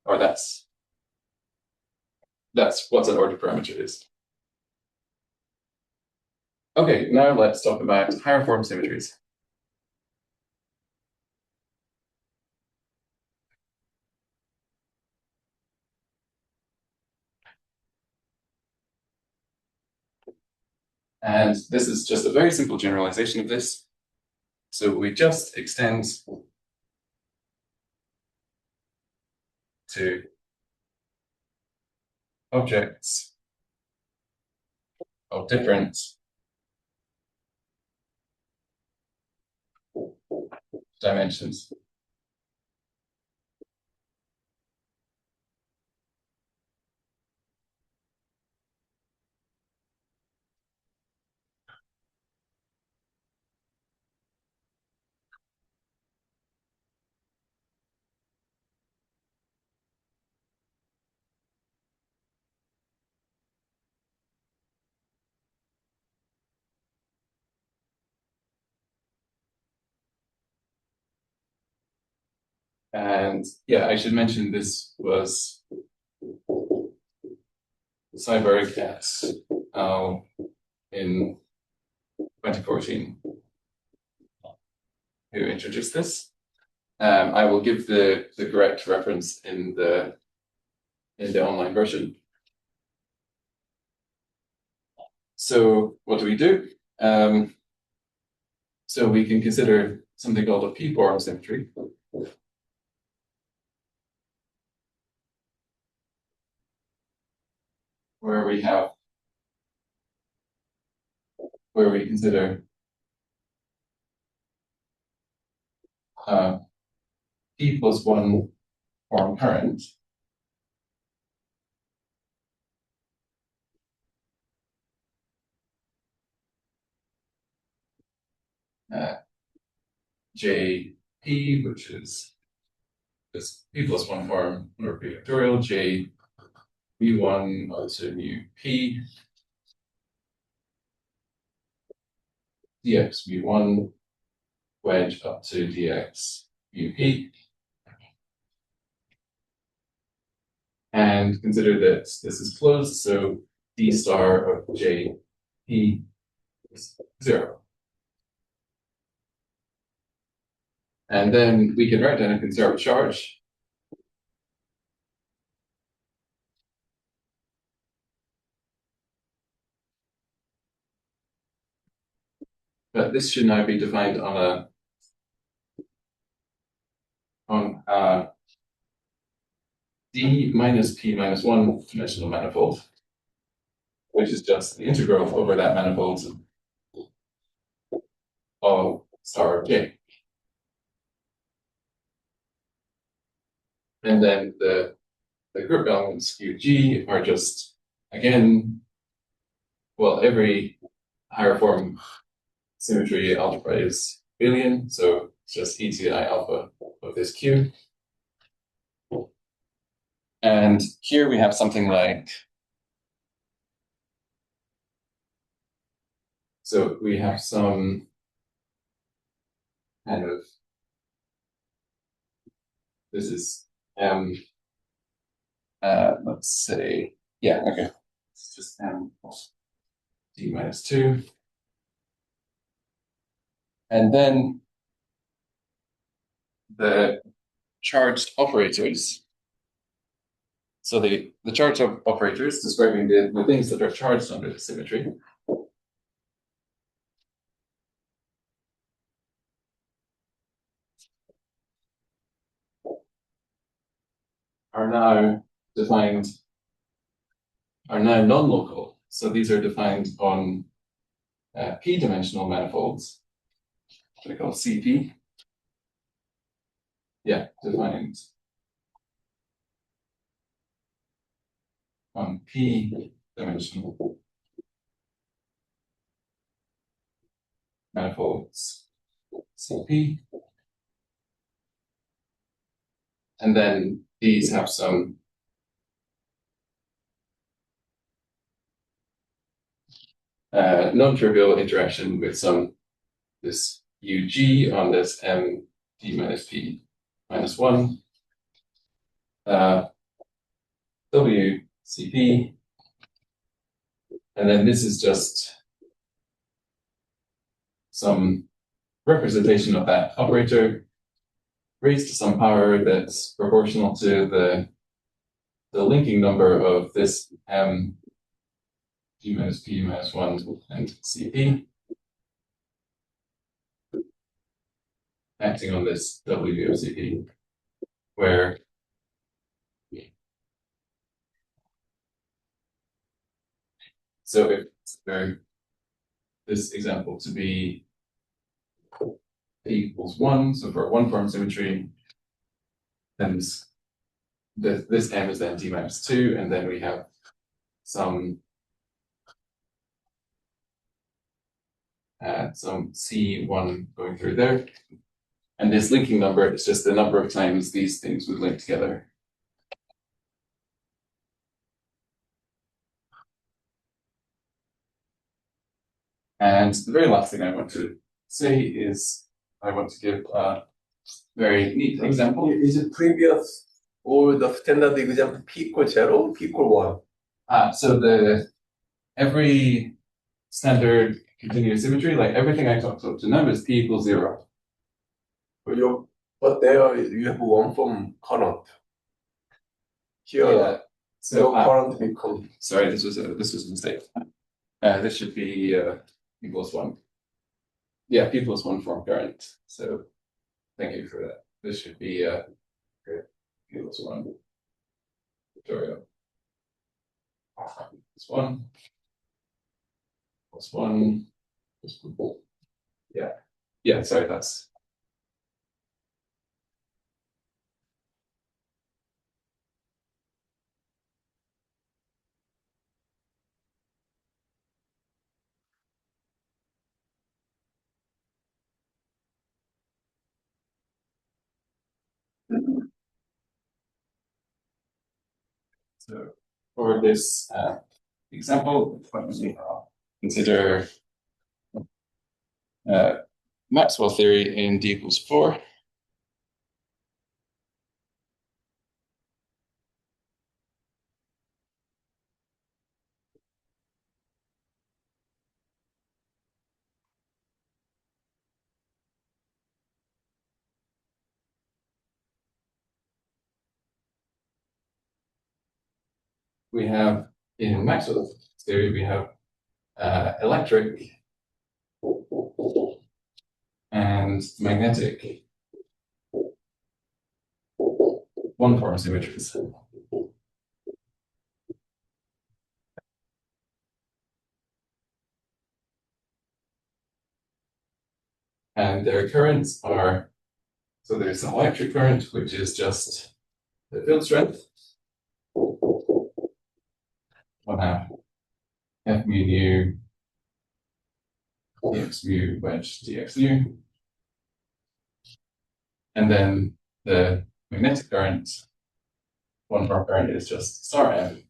Or that's what an order parameter is. Okay, now let's talk about higher form symmetries. And this is just a very simple generalization of this. So we just extend to objects of different dimensions. And yeah, I should mention this was Seiberg at in 2014 who introduced this. I will give the correct reference in the online version. So what do we do? So we can consider something called a p-form symmetry. Where we consider p plus 1 form current JP, which is this p plus 1 form or p factorial J v1 also mu p dx v1 wedge up to dx mu p. And consider that this is closed, so d star of j p is 0. And then we can write down a conserved charge. But this should now be defined on d minus p minus 1 dimensional manifold, which is just the integral over that manifold of star of j. And then the group elements QG are just, again, well, every higher form symmetry algebra is abelian, so it's just e to the I alpha of this Q. And here we have something like So we have some kind of, this is let's say, yeah, okay. It's just m d minus 2. And then the charged operators. So the charged operators describing the things that are charged under the symmetry are now non-local. So these are defined on p-dimensional manifolds, what we call CP. Yeah, defined on p-dimensional manifolds CP. And then these have some non-trivial interaction with this UG on this M d minus P minus 1 WCP. And then this is just some representation of that operator raised to some power that's proportional to the linking number of this M d minus P minus 1 and CP acting on this W of CP, where so if this example to be p equals 1, so for a one-form symmetry, then this m is then d minus 2, and then we have some C1 going through there. And this linking number is just the number of times these things would link together. And the very last thing I want to say is I want to give a very neat example. Is it previous or the standard example p equal 0, p equal 1? So every standard continuous symmetry, like everything I talked up to now, is p equals 0. But there you have one from current. Here, Yeah. So current become. Sorry, this was a mistake. This should be p plus 1. Yeah, p plus 1 form current. So thank you for that. This should be p plus 1. Victoria. Plus 1. Plus 1. Plus 1. Yeah. Yeah, sorry, that's. So for this example, consider Maxwell theory in d equals 4. We have in Maxwell theory, we have electric and magnetic one-form symmetries. And their currents are, so there's an electric current, which is just the field strength, 1/2 F mu nu dx mu wedge dx nu. And then the magnetic current, one-form current, is just star M.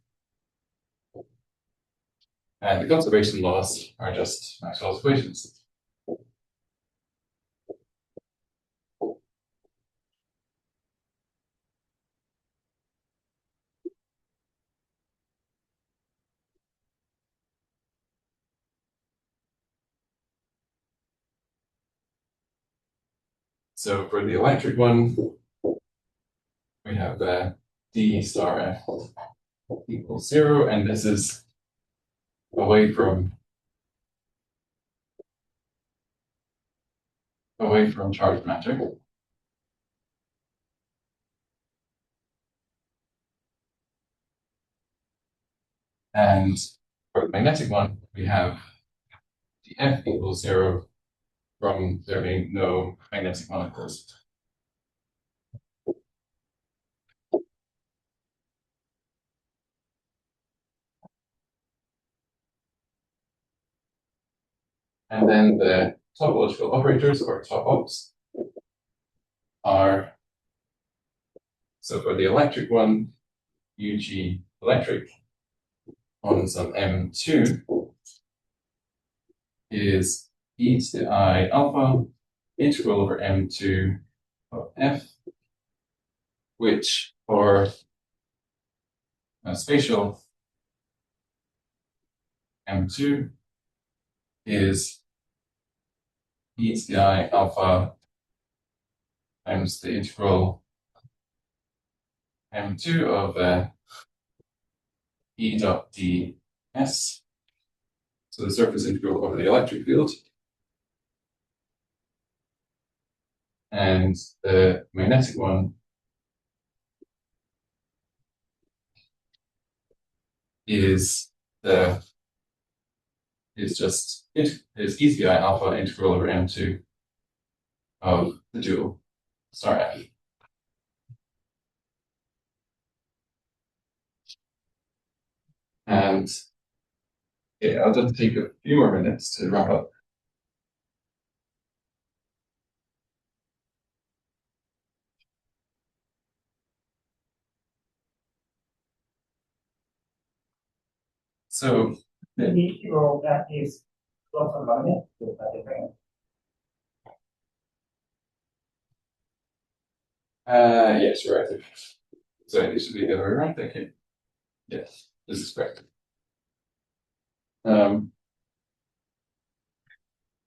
And the conservation laws are just Maxwell's equations. So for the electric one, we have d star f equals 0, and this is away from charged matter. And for the magnetic one, we have the f equals 0 from there being no magnetic molecules. And then the topological operators, or topops, are, so for the electric one, UG electric on some M2 is e to the I alpha integral over M2 of F, which for spatial M2 is e to the I alpha times the integral M2 of E dot ds. So the surface integral over the electric field. And the magnetic one is just e to the I alpha integral over M2 of the dual star F. And yeah, I'll just take a few more minutes to wrap up. So The integral that is also magnet with a different. yes, you're right. So it should be the other way around. Thank you. Yes, this is correct.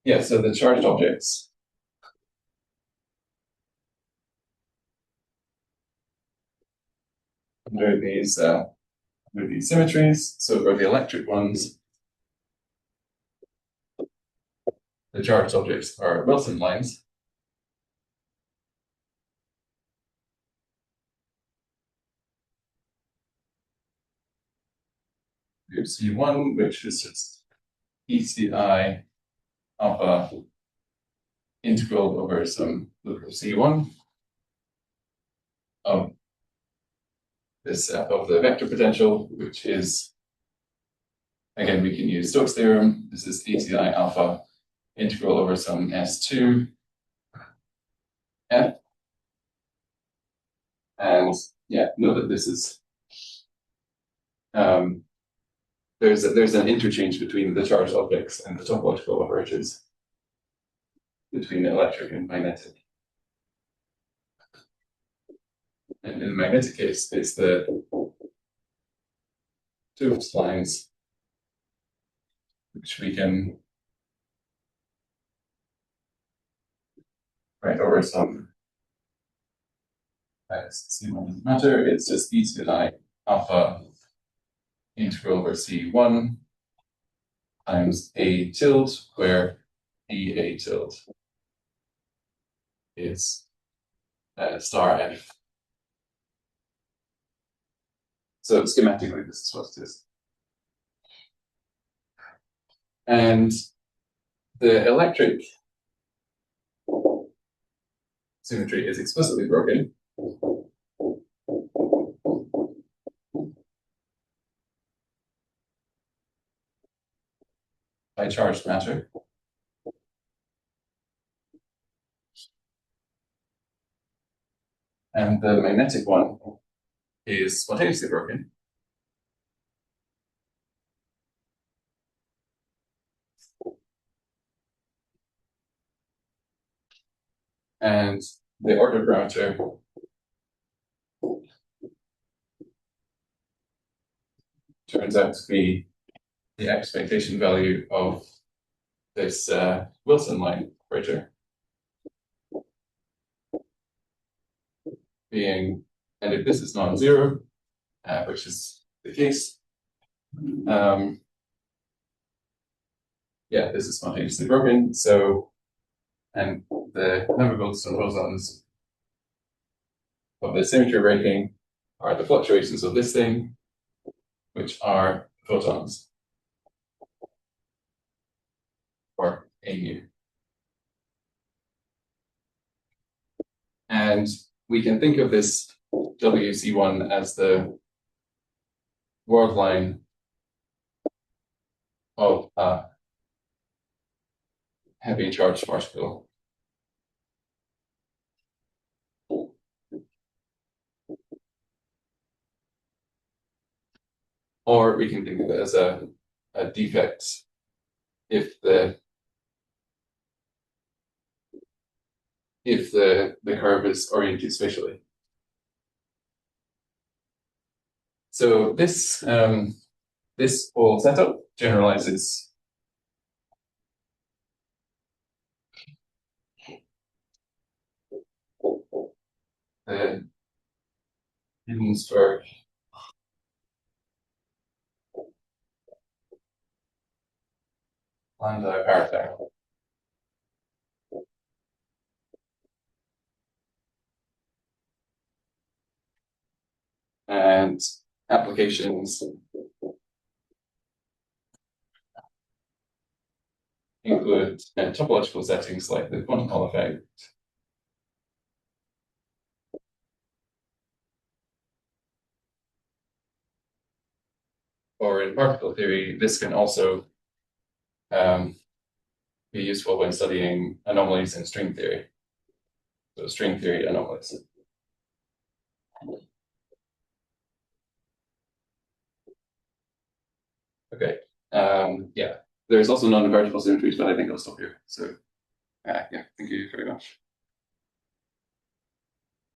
Yeah, so the charged objects under these symmetries. So for the electric ones, the charged objects are Wilson lines. We have C1, which is just ECI alpha integral over some loop of C1 of this of the vector potential, which is, again, we can use Stokes' theorem. This is ECI alpha integral over some S2 F. And yeah, note that this is there's an interchange between the charged objects and the topological operators between electric and magnetic. And in the magnetic case, it's the two lines which we can write over some C1 doesn't matter. It's just e to the I alpha integral over C1 times A tilde, where A tilde is star F. So schematically, this is what it is. And the electric symmetry is explicitly broken by charged matter. And the magnetic one is spontaneously broken And the order parameter turns out to be the expectation value of this Wilson line operator being, and if this is non-zero, which is the case, yeah, this is spontaneously broken. So, and the number of Wilson bosons of the symmetry breaking are the fluctuations of this thing, which are photons, or AU. And we can think of this WC1 as the world line of a heavy charged particle. Or we can think of it as a defect if the curve is oriented spatially. So this this whole setup generalizes the Hiddensburg Landau paradigm. And applications include topological settings like the quantum Hall effect, or in particle theory, this can also be useful when studying anomalies in string theory. So string theory anomalies. Okay. Yeah. There's also non-divertible symmetries, but I think I'll stop here. So yeah, thank you very much.